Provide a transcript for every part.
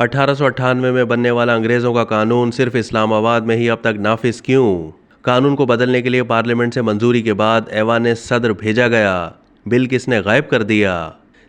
1898 में बनने वाला अंग्रेजों का कानून सिर्फ इस्लामाबाद में ही अब तक नाफिज क्यों? कानून को बदलने के लिए पार्लियामेंट से मंजूरी के बाद ऐवान सदर भेजा गया। बिल किसने गायब कर दिया?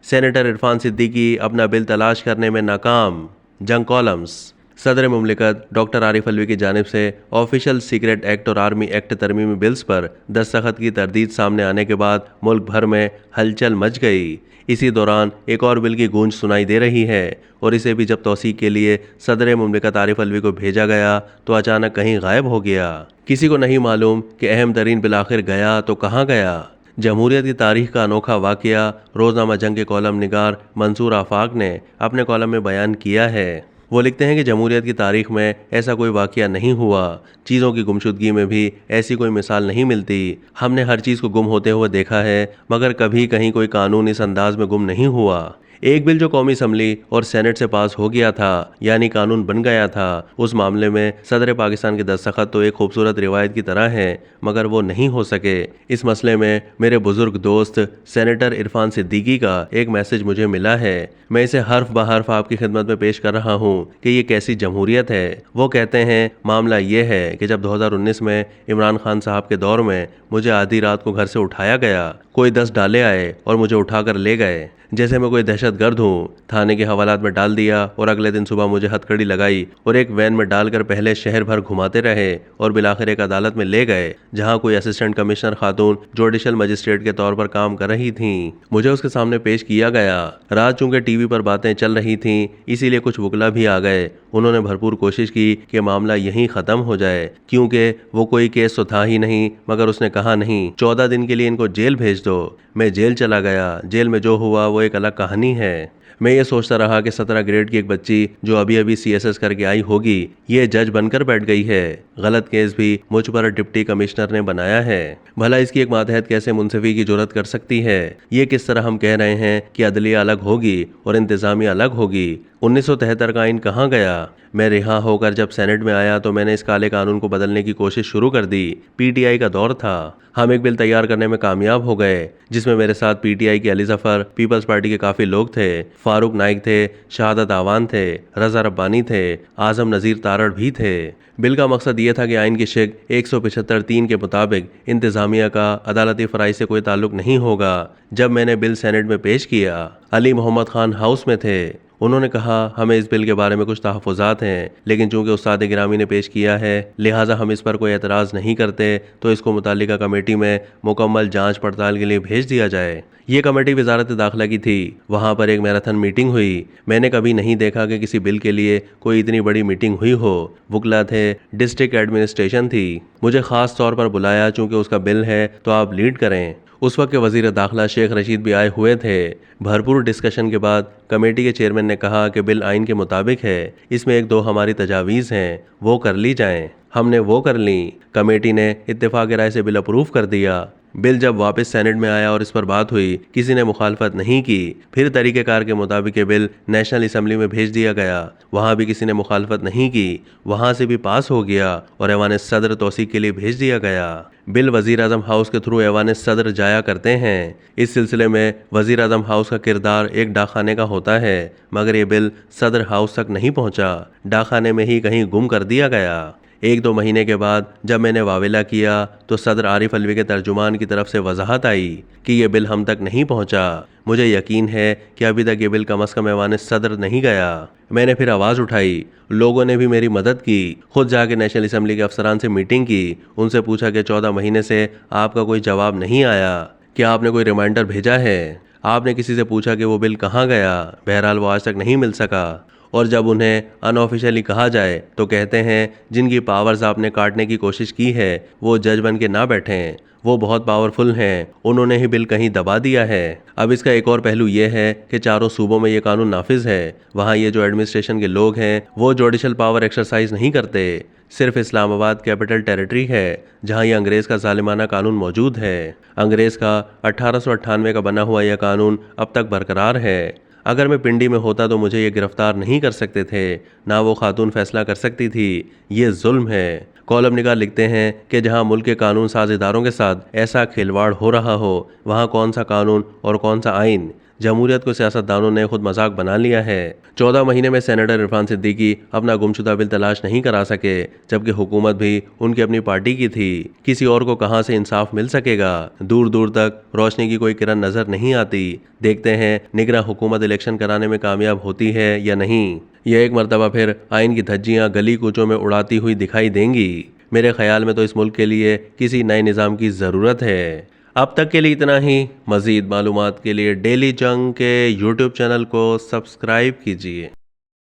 सेनेटर इरफान सिद्दीकी अपना बिल तलाश करने में नाकाम। जंग कॉलम्स। सदर मुमलिकत डॉक्टर आरिफ अलवी की जानिब से ऑफिशियल सीक्रेट एक्ट और आर्मी एक्ट तरमीमी बिल्स पर दस्तखत की तरदीद सामने आने के बाद मुल्क भर में हलचल मच गई। इसी दौरान एक और बिल की गूंज सुनाई दे रही है और इसे भी जब तौसीक के लिए सदर मुमलिकत आरिफ अलवी को भेजा गया तो अचानक कहीं गायब हो गया। किसी को नहीं मालूम कि अहम तरीन बिल आखिर गया तो कहाँ गया। जमहूरियत की तारीख का अनोखा वाक़या रोज़नामा जंग के कॉलम निगार मंसूर आफाक ने अपने कॉलम में बयान किया है। वो लिखते हैं कि जमहूरियत की तारीख में ऐसा कोई वाक़या नहीं हुआ। चीज़ों की गुमशुदगी में भी ऐसी कोई मिसाल नहीं मिलती। हमने हर चीज़ को गुम होते हुए देखा है मगर कभी कहीं कोई कानून इस अंदाज में गुम नहीं हुआ। एक बिल जो कौमी असम्बली और सेनेट से पास हो गया था यानी कानून बन गया था, उस मामले में सदर पाकिस्तान के दस्तखत तो एक खूबसूरत रिवायत की तरह हैं मगर वो नहीं हो सके। इस मसले में मेरे बुजुर्ग दोस्त सेनेटर इरफान सिद्दीकी का एक मैसेज मुझे मिला है। मैं इसे हर्फ ब हर्फ आपकी खिदमत में पेश कर रहा हूँ कि ये कैसी जमहूरियत है। वो कहते हैं, मामला ये है कि जब 2019 में इमरान खान साहब के दौर में मुझे आधी रात को घर से उठाया गया, कोई 10 डाले आए और मुझे उठाकर ले गए जैसे मैं कोई दहशतगर्द हूँ। थाने के हवालात में डाल दिया और अगले दिन सुबह मुझे हथकड़ी लगाई और एक वैन में डालकर पहले शहर भर घुमाते रहे और बिलाखिर एक अदालत में ले गए जहाँ कोई असिस्टेंट कमिश्नर खातून जुडिशल मजिस्ट्रेट के तौर पर काम कर रही थीं। मुझे उसके सामने पेश किया गया। रात चूंकि टीवी पर बातें चल रही थीं इसीलिए कुछ वकला भी आ गए। उन्होंने भरपूर कोशिश की कि मामला यहीं ख़त्म हो जाए क्योंकि वो कोई केस तो था ही नहीं। मगर उसने कहा, नहीं, 14 दिन के लिए इनको जेल भेज दो। मैं जेल चला गया। जेल में जो हुआ वो एक अलग कहानी है। मैं ये सोचता रहा कि 17 ग्रेड की एक बच्ची जो अभी अभी CSS करके आई होगी ये जज बनकर बैठ गई है। गलत केस भी मुझ पर डिप्टी कमिश्नर ने बनाया है। भला इसकी एक मातहत कैसे मुंसिफी की जुर्रत कर सकती है? ये किस तरह हम कह रहे हैं कि अदलिया अलग होगी और इंतजामिया अलग होगी? 1973 का आइन कहाँ गया? मैं रिहा होकर जब सेनेट में आया तो मैंने इस काले कानून को बदलने की कोशिश शुरू कर दी। PTI का दौर था। हम एक बिल तैयार करने में कामयाब हो गए जिसमें मेरे साथ PTI के अली जफर, पीपल्स पार्टी के काफ़ी लोग थे, फारूक नाइक थे, शहादत आवान थे, रजा रब्बानी थे, आजम नज़ीर तारड़ भी थे। बिल का मकसद ये था कि आइन की शिक 175(3) के मुताबिक इंतजामिया का अदालती फ़राइज़ से कोई ताल्लुक नहीं होगा। जब मैंने बिल सेनेट में पेश किया, अली मोहम्मद खान हाउस में थे। उन्होंने कहा, हमें इस बिल के बारे में कुछ तहफ़्फ़ुज़ात हैं लेकिन चूंकि उस्ताद गिरामी ने पेश किया है लिहाजा हम इस पर कोई एतराज़ नहीं करते तो इसको मुतालिका कमेटी में मुकम्मल जांच पड़ताल के लिए भेज दिया जाए। ये कमेटी वजारत दाखिला की थी। वहाँ पर एक मैराथन मीटिंग हुई। मैंने कभी नहीं देखा कि किसी बिल के लिए कोई इतनी बड़ी मीटिंग हुई हो। वकला थे, डिस्ट्रिक्ट एडमिनिस्ट्रेशन थी। मुझे ख़ास तौर पर बुलाया चूँकि उसका बिल है तो आप लीड करें। उस वक्त के वज़ीर दाखिला शेख रशीद भी आए हुए थे। भरपूर डिस्कशन के बाद कमेटी के चेयरमैन ने कहा कि बिल आइन के मुताबिक है, इसमें एक दो हमारी तजावीज़ हैं, वो कर ली जाएं। हमने वो कर ली। कमेटी ने इत्तेफाक राय से बिल अप्रूव कर दिया। बिल जब वापस सेनेट में आया और इस पर बात हुई, किसी ने मुखालफत नहीं की। फिर तरीक़ेकार के मुताबिक ये बिल नेशनल असम्बली में भेज दिया गया। वहाँ भी किसी ने मुखालफत नहीं की। वहाँ से भी पास हो गया और ऐवान सदर तौसीक के लिए भेज दिया गया। बिल वज़ीर आज़म हाउस के थ्रू ऐवान सदर जाया करते हैं। इस सिलसिले में वज़ीर आज़म हाउस का किरदार एक डाकखाने का होता है मगर ये बिल सदर हाउस तक नहीं पहुँचा। डाकखाने में ही कहीं गुम कर दिया गया। 1-2 महीने के बाद जब मैंने वावेला किया तो सदर आरिफ अलवी के तर्जुमान की तरफ से वजाहत आई कि ये बिल हम तक नहीं पहुंचा। मुझे यकीन है कि अभी तक ये बिल कम अज़ कम ऐवान सदर नहीं गया। मैंने फिर आवाज़ उठाई। लोगों ने भी मेरी मदद की। खुद जाके नेशनल असम्बली के अफसरान से मीटिंग की। उनसे पूछा कि 14 महीने से आपका कोई जवाब नहीं आया, क्या आपने कोई रिमाइंडर भेजा है? आपने किसी से पूछा कि वो बिल कहाँ गया? बहरहाल वो आज तक नहीं मिल सका। और जब उन्हें अनऑफिशियली कहा जाए तो कहते हैं जिनकी पावर्स आपने काटने की कोशिश की है वो जज बन के ना बैठें, वो बहुत पावरफुल हैं, उन्होंने ही बिल कहीं दबा दिया है। अब इसका एक और पहलू ये है कि चारों सूबों में ये कानून नाफिज है। वहाँ ये जो एडमिनिस्ट्रेशन के लोग हैं वो जुडिशल पावर एक्सरसाइज नहीं करते। सिर्फ इस्लामाबाद कैपिटल टेरिटरी है जहाँ ये अंग्रेज़ का जालिमाना कानून मौजूद है। अंग्रेज़ का 1898 का बना हुआ यह कानून अब तक बरकरार है। अगर मैं पिंडी में होता तो मुझे ये गिरफ्तार नहीं कर सकते थे, ना वो खातून फैसला कर सकती थी। ये जुल्म है। कॉलम निगार लिखते हैं कि जहां मुल्क के कानून साज इदारों के साथ ऐसा खिलवाड़ हो रहा हो, वहां कौन सा कानून और कौन सा आइन जमहूरियत को सियासतदानों ने खुद मजाक बना लिया है। 14 महीने में सेनेटर इरफान सिद्दीकी अपना गुमशुदा बिल तलाश नहीं करा सके, जबकि हुकूमत भी उनकी अपनी पार्टी की थी। किसी और को कहां से इंसाफ मिल सकेगा। दूर दूर तक रोशनी की कोई किरण नजर नहीं आती। देखते हैं निगरां हुकूमत इलेक्शन कराने में कामयाब होती है या नहीं। यह एक मर्तबा फिर आइन की धज्जियां गली कूचों में उड़ाती हुई दिखाई देंगी। मेरे ख्याल में तो इस मुल्क के लिए किसी नए निज़ाम की ज़रूरत है। अब तक के लिए इतना ही। मज़ीद मालूमात के लिए डेली जंग के यूट्यूब चैनल को सब्सक्राइब कीजिए।